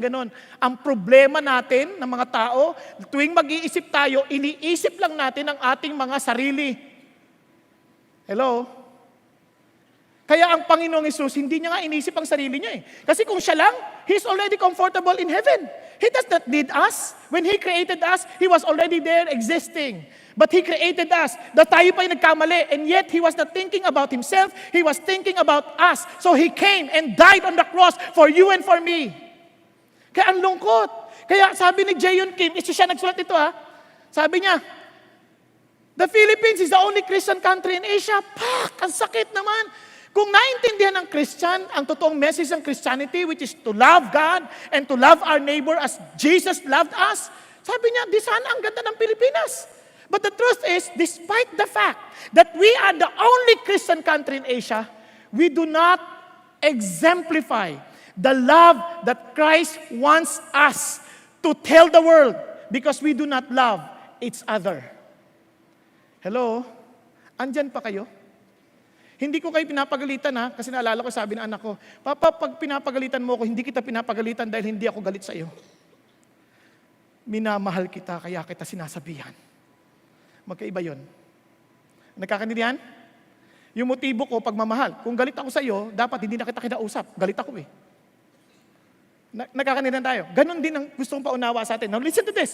Ganon. Ang problema natin ng mga tao, tuwing mag-iisip tayo, iniisip lang natin ang ating mga sarili. Hello? Kaya ang Panginoong Hesus, hindi niya nga inisip ang sarili niya eh. Kasi kung siya lang, He's already comfortable in heaven. He does not need us. When He created us, He was already there existing. But He created us. Na tayo pa yung nagkamali. And yet, He was not thinking about Himself. He was thinking about us. So He came and died on the cross for you and for me. Kaya ang lungkot. Kaya sabi ni Jayon Kim, isa siya nagsulat ito ha. Sabi niya, the Philippines is the only Christian country in Asia. Pak! Ang sakit naman. Kung naintindihan ng Christian, ang totoong message ng Christianity, which is to love God and to love our neighbor as Jesus loved us, sabi niya, di sana ang ganda ng Pilipinas. But the truth is, despite the fact that we are the only Christian country in Asia, we do not exemplify the love that Christ wants us to tell the world because we do not love each other. Hello? Andyan pa kayo? Hindi ko kayo pinapagalitan ha, kasi naalala ko sabi ng anak ko, Papa, pag pinapagalitan mo ako, hindi kita pinapagalitan dahil hindi ako galit sa iyo. Minamahal kita, kaya kita sinasabihan. Magkaiba yun. Nagkakaintindihan? Yung motibo ko, pagmamahal. Kung galit ako sa iyo, dapat hindi na kita kinausap. Galit ako eh. Nagkakaintindihan tayo. Ganon din ang gustong paunawa sa atin. Now listen to this.